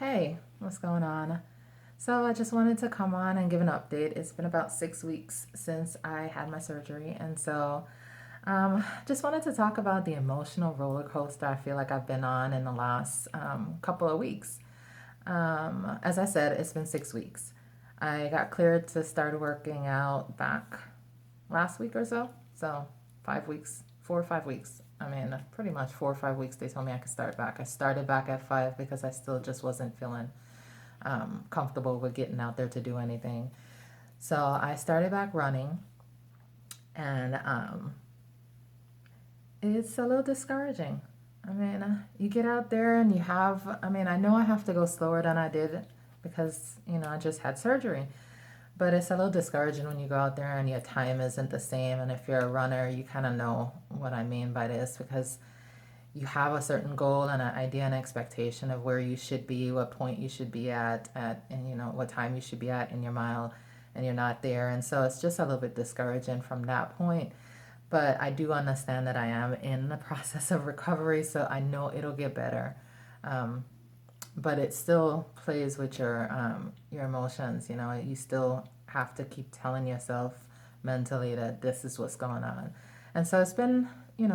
Hey, what's going on? So, I just wanted to come on and give an update. It's been about 6 weeks since I had my surgery, and so just wanted to talk about the emotional roller coaster I feel like I've been on in the last couple of weeks. As I said, it's been 6 weeks. I got cleared to start working out back last week or so. So, 5 weeks, 4 or 5 weeks. I mean, pretty much 4 or 5 weeks they told me I could start back. I started back at 5 because I still just wasn't feeling comfortable with getting out there to do anything. So I started back running, and it's a little discouraging. I mean, you get out there and I know I have to go slower than I did because, I just had surgery. But it's a little discouraging when you go out there and your time isn't the same. And if you're a runner, you kind of know what I mean by this because you have a certain goal and an idea and expectation of where you should be, what point you should be at and what time you should be at in your mile, and you're not there. And so it's just a little bit discouraging from that point. But I do understand that I am in the process of recovery, so I know it'll get better. Um, but it still plays with your emotions. You still have to keep telling yourself mentally that this is what's going on. And so it's been,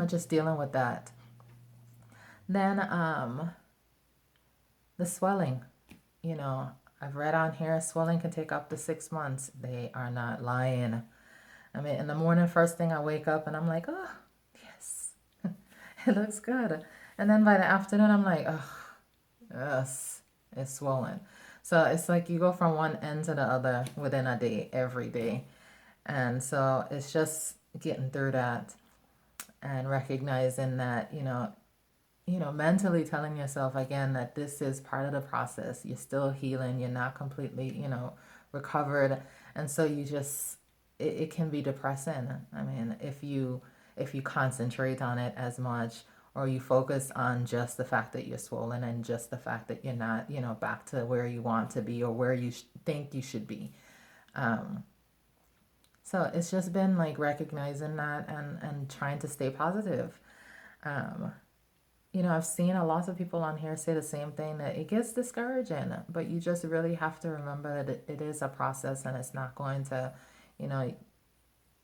just dealing with that. Then the swelling, you know, I've read on here swelling can take up to 6 months. They are not lying. I mean, in the morning, first thing I wake up and I'm like, oh, yes, it looks good. And then by the afternoon, I'm like, oh, yes, it's swollen. So it's like you go from one end to the other within a day, every day. And so it's just getting through that and recognizing that, mentally telling yourself again that this is part of the process. You're still healing. You're not completely, recovered. And so it can be depressing. I mean, if you concentrate on it as much or you focus on just the fact that you're swollen and just the fact that you're not, back to where you want to be or where you think you should be. Um, so it's just been like recognizing that and trying to stay positive. Um, I've seen a lot of people on here say the same thing that it gets discouraging, but you just really have to remember that it is a process and it's not going to, you know,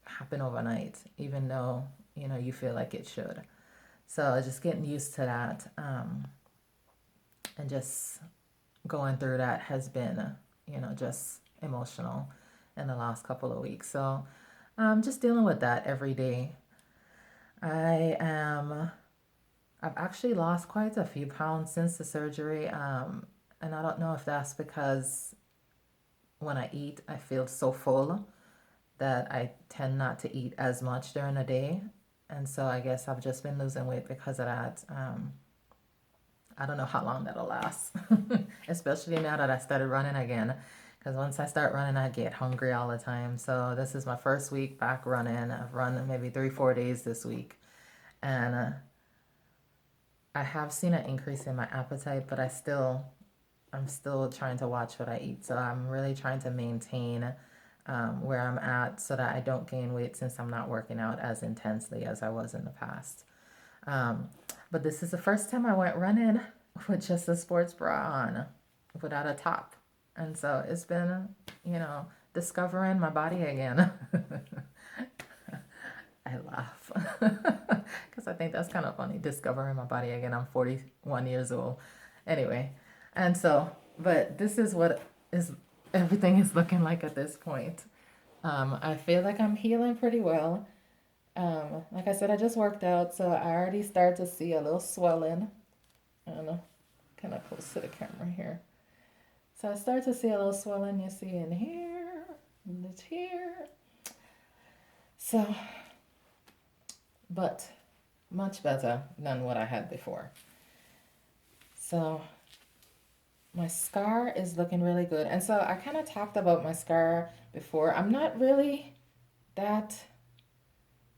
happen overnight, even though, you feel like it should. So just getting used to that and just going through that has been, just emotional in the last couple of weeks. So just dealing with that every day. I am I've actually lost quite a few pounds since the surgery, and I don't know if that's because when I eat, I feel so full that I tend not to eat as much during the day. And so I guess I've just been losing weight because of that. I don't know how long that'll last, especially now that I started running again. Because once I start running, I get hungry all the time. So this is my first week back running. I've run maybe 3, 4 days this week. And I have seen an increase in my appetite, but I'm still trying to watch what I eat. So I'm really trying to maintain where I'm at so that I don't gain weight since I'm not working out as intensely as I was in the past. Um, but this is the first time I went running with just a sports bra on without a top. And so it's been, discovering my body again. I laugh because I think that's kind of funny, discovering my body again. I'm 41 years old. Anyway, and so, but this is what is everything is looking like at this point. I feel like I'm healing pretty well. Like I said, I just worked out, so I already start to see a little swelling. And kind of close to the camera here. So I start to see a little swelling. You see in here, and it's here. So but much better than what I had before. So my scar is looking really good. And so I kind of talked about my scar before. I'm not really that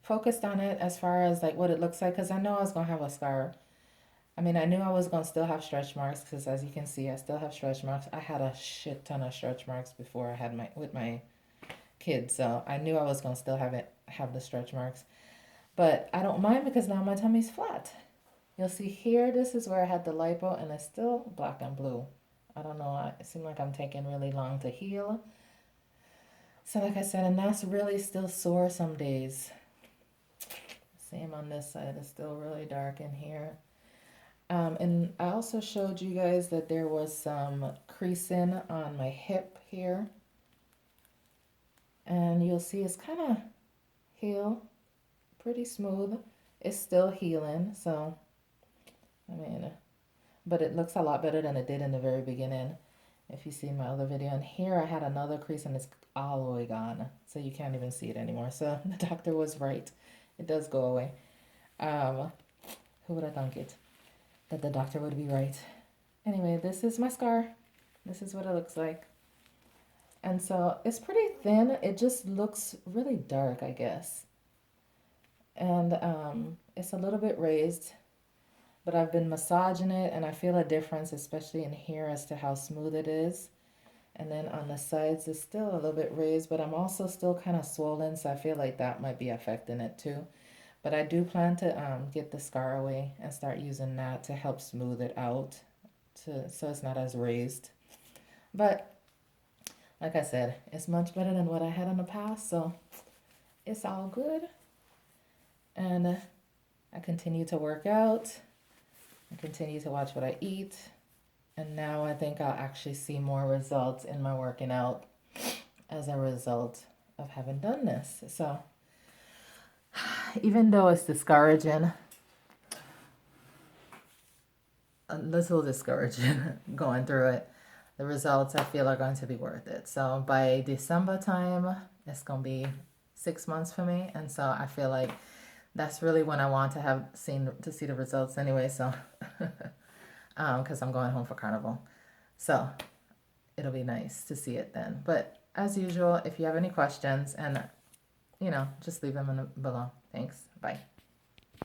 focused on it as far as like what it looks like because I know I was going to have a scar. I mean, I knew I was going to still have stretch marks because as you can see, I still have stretch marks. I had a shit ton of stretch marks before I had my kids. So I knew I was going to still have the stretch marks. But I don't mind because now my tummy's flat. You'll see here, this is where I had the lipo and it's still black and blue. I don't know. It seems like I'm taking really long to heal. So like I said, and that's really still sore some days. Same on this side. It's still really dark in here. And I also showed you guys that there was some creasing on my hip here. And you'll see it's kind of heal pretty smooth. It's still healing, so I mean, but it looks a lot better than it did in the very beginning. If you see my other video, and here I had another crease and it's all the way gone, so you can't even see it anymore. So the doctor was right. It does go away. Who would have thunk it? That the doctor would be right. Anyway, this is my scar. This is what it looks like. And so it's pretty thin. It just looks really dark, I guess. And it's a little bit raised, but I've been massaging it and I feel a difference, especially in here, as to how smooth it is. And then on the sides, it's still a little bit raised, but I'm also still kind of swollen, so I feel like that might be affecting it too. But I do plan to get the scar away and start using that to help smooth it out, so it's not as raised. But like I said, it's much better than what I had in the past, so it's all good. And I continue to work out. I continue to watch what I eat. And now I think I'll actually see more results in my working out as a result of having done this. So even though it's discouraging, a little discouraging going through it, the results I feel are going to be worth it. So by December time, it's going to be 6 months for me. And so I feel like that's really when I want to see the results anyway. So, because I'm going home for Carnival. So it'll be nice to see it then. But as usual, if you have any questions, and just leave them below. Thanks. Bye.